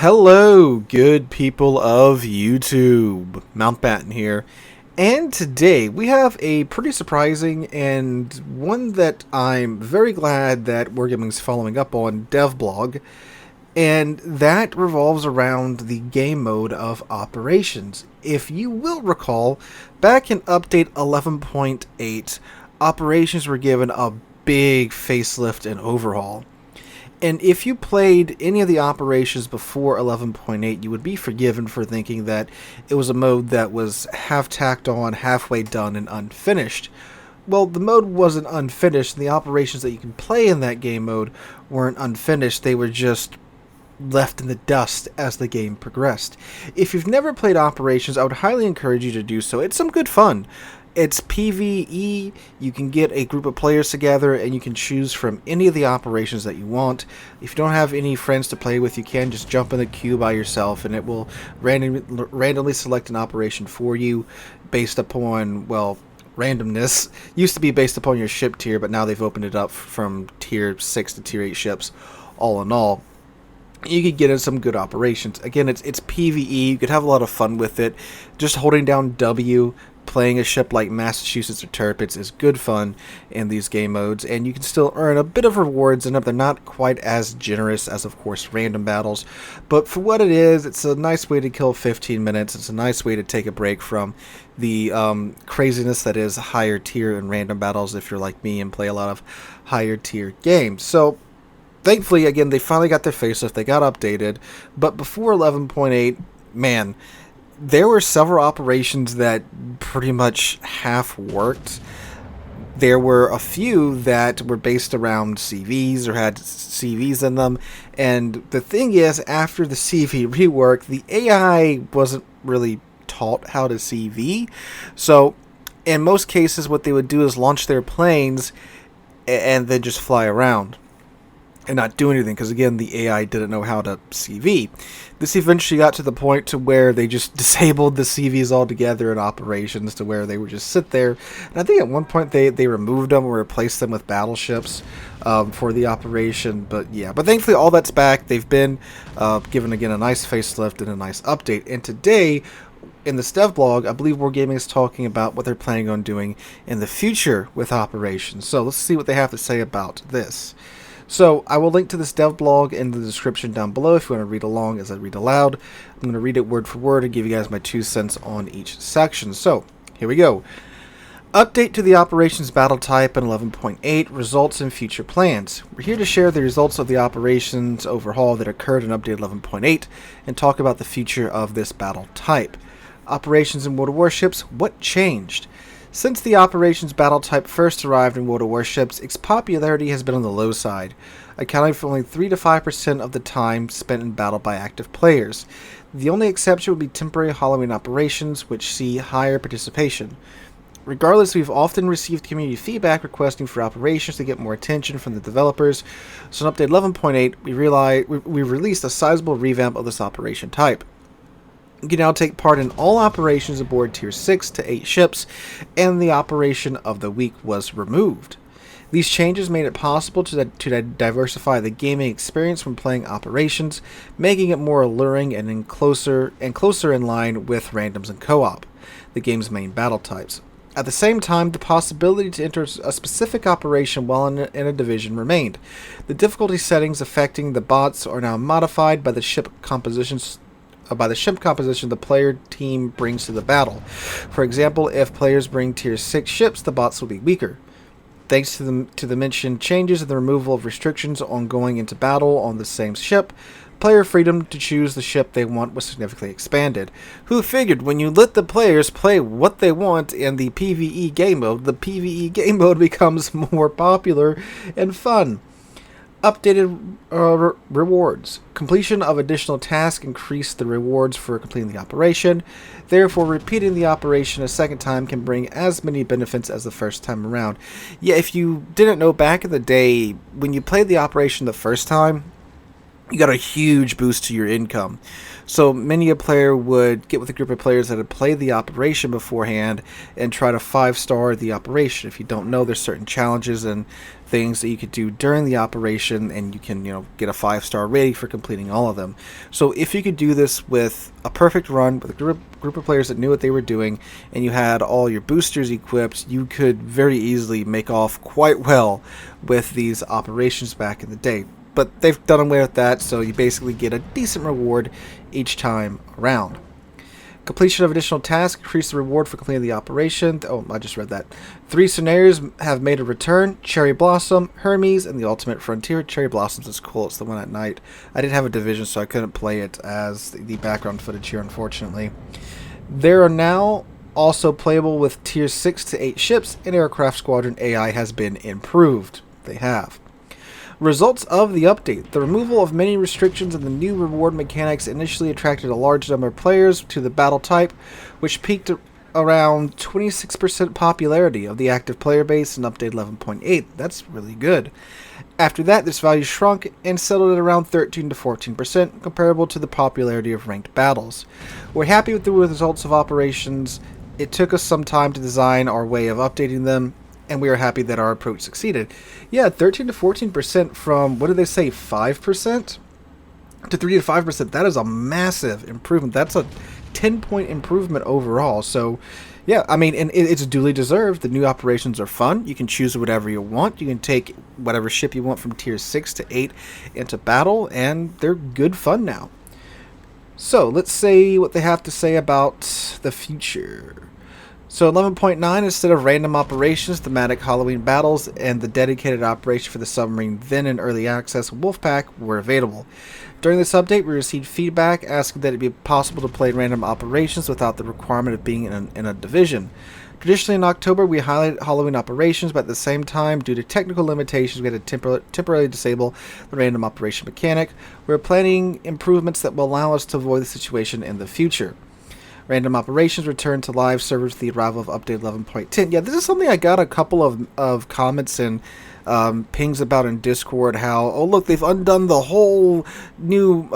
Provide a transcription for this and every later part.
Hello, good people of YouTube. Mountbatten here. And today we have a pretty surprising and one that I'm very glad that Wargaming's following up on devblog. And that revolves around the game mode of operations. If you will recall, back in update 11.8, operations were given a big facelift and overhaul. And if you played any of the operations before 11.8, you would be forgiven for thinking that it was a mode that was half tacked on, halfway done, and unfinished. Well, the mode wasn't unfinished, and the operations that you can play in that game mode weren't unfinished. They were just left in the dust as the game progressed. If you've never played operations, I would highly encourage you to do so. It's some good fun. It's PvE. You can get a group of players together and you can choose from any of the operations that you want. If you don't have any friends to play with, you can just jump in the queue by yourself and it will randomly select an operation for you based upon, well, randomness. Used to be based upon your ship tier, but now they've opened it up from tier 6 to tier 8 ships all in all. You could get in some good operations. Again, it's PvE. You could have a lot of fun with it. Just holding down W, playing a ship like Massachusetts or Tirpitz is good fun in these game modes, and you can still earn a bit of rewards in it. They're not quite as generous as, of course, random battles, but for what it is, it's a nice way to kill 15 minutes. It's a nice way to take a break from the craziness that is higher tier and random battles if you're like me and play a lot of higher tier games. So thankfully, again, they finally got their facelift, they got updated, but before 11.8, man, there were several operations that pretty much half worked. There were a few that were based around CVs or had CVs in them, and the thing is, after the CV rework, the AI wasn't really taught how to CV, so in most cases what they would do is launch their planes and then just fly around and not do anything, because again, the AI didn't know how to CV. This eventually got to the point to where they just disabled the CVs altogether in operations, to where they would just sit there. And I think at one point they removed them or replaced them with battleships for the operation. But yeah, but thankfully all that's back. They've been given again a nice facelift and a nice update. And today, in this dev blog, I believe Wargaming is talking about what they're planning on doing in the future with operations. So let's see what they have to say about this. So I will link to this dev blog in the description down below if you want to read along as I read aloud. I'm going to read it word for word and give you guys my 2 cents on each section. So here we go. Update to the operations battle type in 11.8, results and future plans. We're here to share the results of the operations overhaul that occurred in update 11.8 and talk about the future of this battle type. Operations in World of Warships, what changed? Since the operations battle type first arrived in World of Warships, its popularity has been on the low side, accounting for only 3 to 5% of the time spent in battle by active players. The only exception would be temporary Halloween operations, which see higher participation. Regardless, we've often received community feedback requesting for operations to get more attention from the developers, so in update 11.8, we released a sizable revamp of this operation type. You can now take part in all operations aboard tier 6 to 8 ships, and the operation of the week was removed. These changes made it possible to diversify the gaming experience when playing operations, making it more alluring and closer in line with randoms and co-op, the game's main battle types. At the same time, the possibility to enter a specific operation while in a division remained. The difficulty settings affecting the bots are now modified by the ship composition the player team brings to the battle. For example, if players bring tier 6 ships, the bots will be weaker. Thanks to the mentioned changes and the removal of restrictions on going into battle on the same ship, player freedom to choose the ship they want was significantly expanded. Who figured when you let the players play what they want in the PvE game mode, the PvE game mode becomes more popular and fun. Updated rewards. Completion of additional tasks increased the rewards for completing the operation. Therefore, repeating the operation a second time can bring as many benefits as the first time around. Yeah, if you didn't know, back in the day, when you played the operation the first time, you got a huge boost to your income. So many a player would get with a group of players that had played the operation beforehand and try to 5-star the operation. If you don't know, there's certain challenges and things that you could do during the operation, and you can, get a 5-star rating for completing all of them. So if you could do this with a perfect run with a group of players that knew what they were doing, and you had all your boosters equipped, you could very easily make off quite well with these operations back in the day. But they've done away with that, so you basically get a decent reward each time around. Completion of additional tasks increase the reward for completing the operation. Oh, I just read that. 3 scenarios have made a return: Cherry Blossom, Hermes, and the Ultimate Frontier. Cherry Blossoms is cool. It's the one at night. I didn't have a division, so I couldn't play it as the background footage here, unfortunately. There are now also playable with tier 6 to 8 ships, and Aircraft Squadron AI has been improved. They have. Results of the update. The removal of many restrictions and the new reward mechanics initially attracted a large number of players to the battle type, which peaked around 26% popularity of the active player base in update 11.8. That's really good. After that, this value shrunk and settled at around 13 to 14%, comparable to the popularity of ranked battles. We're happy with the results of operations. It took us some time to design our way of updating them, and we are happy that our approach succeeded. Yeah, 13 to 14% from, what did they say, 5% to 3 to 5%. That is a massive improvement. That's a 10-point improvement overall. So, yeah, I mean, and it's duly deserved. The new operations are fun. You can choose whatever you want. You can take whatever ship you want from tier 6 to 8 into battle, and they're good fun now. So, let's see what they have to say about the future. So 11.9, instead of random operations, thematic Halloween battles, and the dedicated operation for the submarine then in early access Wolfpack were available. During this update, we received feedback asking that it be possible to play random operations without the requirement of being in a division. Traditionally in October, we highlighted Halloween operations, but at the same time, due to technical limitations, we had to temporarily disable the random operation mechanic. We're planning improvements that will allow us to avoid the situation in the future. Random operations returned to live servers with the arrival of update 11.10. Yeah, this is something I got a couple of comments and pings about in Discord, how, oh look, they've undone the whole new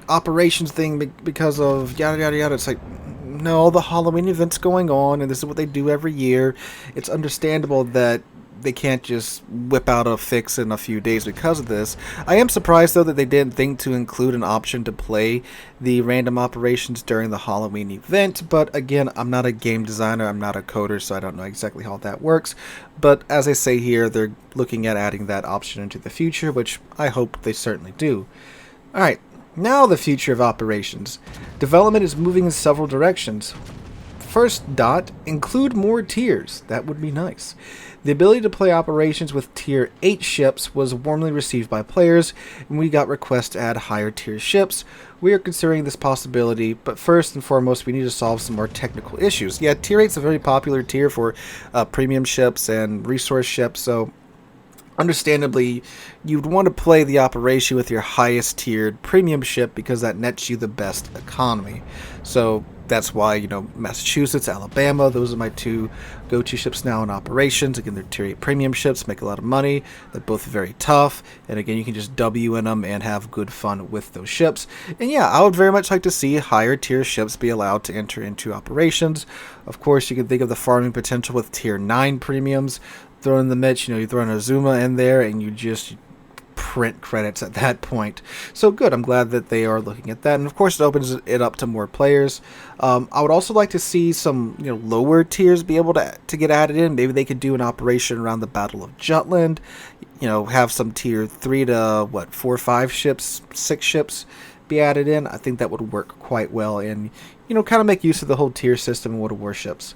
operations thing because of yada yada yada. It's like, no, the Halloween event's going on, and this is what they do every year. It's understandable that they can't just whip out a fix in a few days because of this. I am surprised, though, that they didn't think to include an option to play the random operations during the Halloween event. But again, I'm not a game designer, I'm not a coder, so I don't know exactly how that works. But as I say here, they're looking at adding that option into the future, which I hope they certainly do. Alright, now the future of operations. Development is moving in several directions. First, include more tiers. That would be nice. The ability to play operations with tier 8 ships was warmly received by players, and we got requests to add higher tier ships. We are considering this possibility, but first and foremost, we need to solve some more technical issues. Yeah, tier 8 is a very popular tier for premium ships and resource ships, so understandably, you'd want to play the operation with your highest tiered premium ship because that nets you the best economy. So that's why, Massachusetts, Alabama, those are my 2 go-to ships now in operations. Again, they're tier 8 premium ships, make a lot of money. They're both very tough. And again, you can just W in them and have good fun with those ships. And yeah, I would very much like to see higher tier ships be allowed to enter into operations. Of course, you can think of the farming potential with tier 9 premiums. Throw in the mix, you throw an Azuma in there and you just print credits at that point. So good, I'm glad that they are looking at that, and of course it opens it up to more players. I would also like to see some lower tiers be able to get added in. Maybe they could do an operation around the Battle of Jutland, have some tier 3 to 4 or 5 ships, 6 ships be added in. I think that would work quite well and kind of make use of the whole tier system in World of Warships.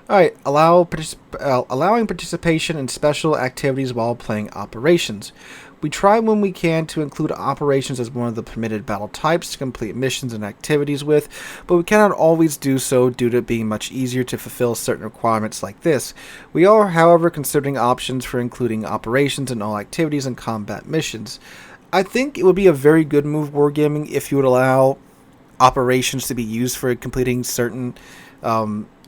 Alright, allowing participation in special activities while playing operations. We try when we can to include operations as one of the permitted battle types to complete missions and activities with, but we cannot always do so due to it being much easier to fulfill certain requirements like this. We are, however, considering options for including operations in all activities and combat missions. I think it would be a very good move, Wargaming, if you would allow operations to be used for completing certain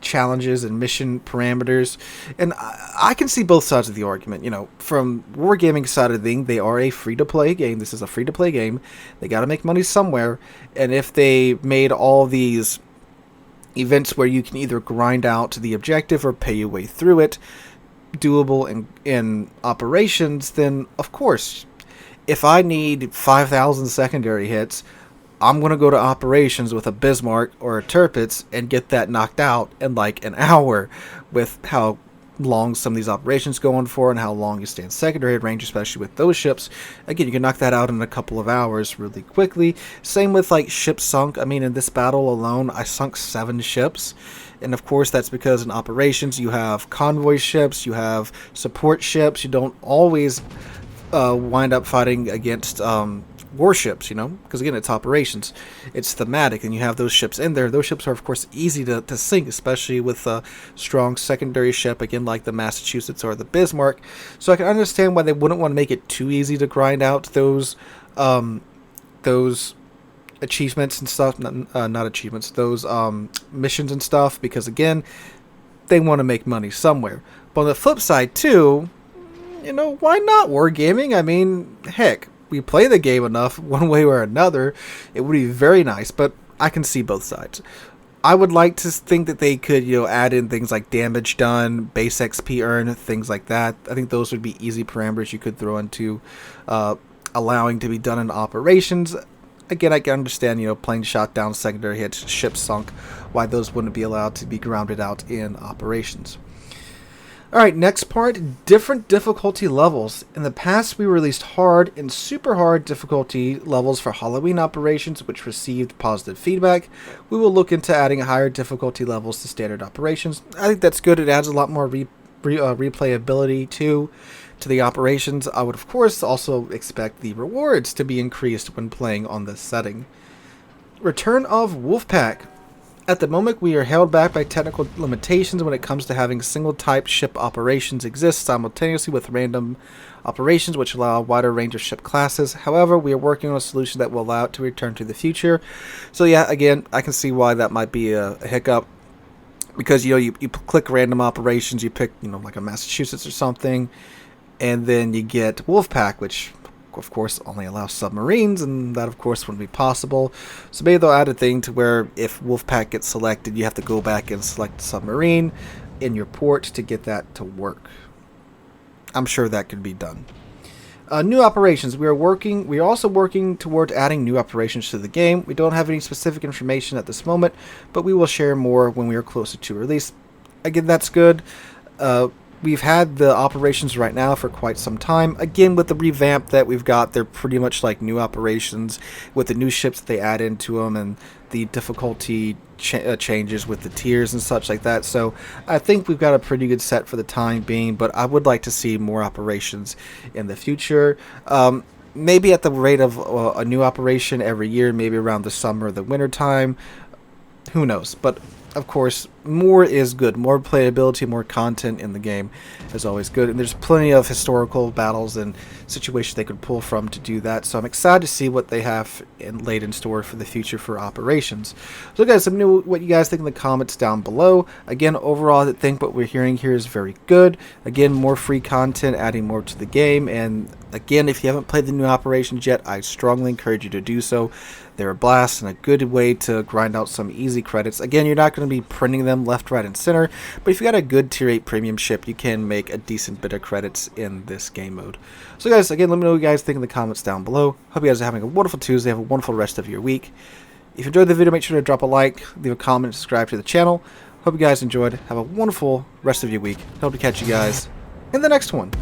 challenges and mission parameters, and I can see both sides of the argument. You know, from Wargaming side of the thing, they are a free-to-play game. This is a free-to-play game. They got to make money somewhere, and if they made all these events where you can either grind out to the objective or pay your way through it doable in operations, then of course, if I need 5,000 secondary hits, I'm going to go to operations with a Bismarck or a Tirpitz and get that knocked out in like an hour, with how long some of these operations go on for and how long you stay in secondary range, especially with those ships. Again, you can knock that out in a couple of hours really quickly. Same with like ships sunk. I mean, in this battle alone, I sunk 7 ships. And of course, that's because in operations, you have convoy ships, you have support ships. You don't always wind up fighting against warships, you know, because again, it's operations, it's thematic, and you have those ships in there. Those ships are of course easy to sink, especially with a strong secondary ship, again like the Massachusetts or the Bismarck. So I can understand why they wouldn't want to make it too easy to grind out those achievements and stuff, not achievements, those missions and stuff, because again, they want to make money somewhere. But on the flip side too, you know, why not Wargaming? I mean, heck, we play the game enough one way or another, it would be very nice, but I can see both sides. I would like to think that they could, you know, add in things like damage done, base XP earned, things like that. I think those would be easy parameters you could throw into allowing to be done in operations. Again, I can understand, you know, plane shot down, secondary hits, ships sunk, why those wouldn't be allowed to be grounded out in operations. Alright, next part, different difficulty levels. In the past, we released hard and super hard difficulty levels for Halloween operations, which received positive feedback. We will look into adding higher difficulty levels to standard operations. I think that's good. It adds a lot more replayability to the operations. I would, of course, also expect the rewards to be increased when playing on this setting. Return of Wolfpack. At the moment, we are held back by technical limitations when it comes to having single-type ship operations exist simultaneously with random operations, which allow a wider range of ship classes. However, we are working on a solution that will allow it to return to the future. So yeah, again, I can see why that might be a hiccup, because, you know, you click random operations, you pick, you know, like a Massachusetts or something, and then you get Wolfpack, which of course only allows submarines, and that of course wouldn't be possible. So maybe they'll add a thing to where if Wolfpack gets selected, you have to go back and select submarine in your port to get that to work. I'm sure that could be done. New operations. We are also working toward adding new operations to the game. We don't have any specific information at this moment, but we will share more when we are closer to release. Again, that's good. We've had the operations right now for quite some time. Again, with the revamp that we've got, they're pretty much like new operations with the new ships that they add into them and the difficulty changes with the tiers and such like that. So I think we've got a pretty good set for the time being, but I would like to see more operations in the future. Maybe at the rate of a new operation every year, maybe around the summer or the winter time. Who knows? But of course, more is good. More playability, more content in the game is always good. And there's plenty of historical battles and situations they could pull from to do that. So I'm excited to see what they have laid in store for the future for operations. So guys, let me know what you guys think in the comments down below. Again, overall, I think what we're hearing here is very good. Again, more free content, adding more to the game. And again, if you haven't played the new operations yet, I strongly encourage you to do so. They're a blast and a good way to grind out some easy credits. Again, you're not going to be printing them left, right, and center, but if you got a good tier 8 premium ship, you can make a decent bit of credits in this game mode. So guys, again, let me know what you guys think in the comments down below. Hope you guys are having a wonderful Tuesday. Have a wonderful rest of your week. If you enjoyed the video, make sure to drop a like, leave a comment, and subscribe to the channel. Hope you guys enjoyed. Have a wonderful rest of your week. Hope to catch you guys in the next one.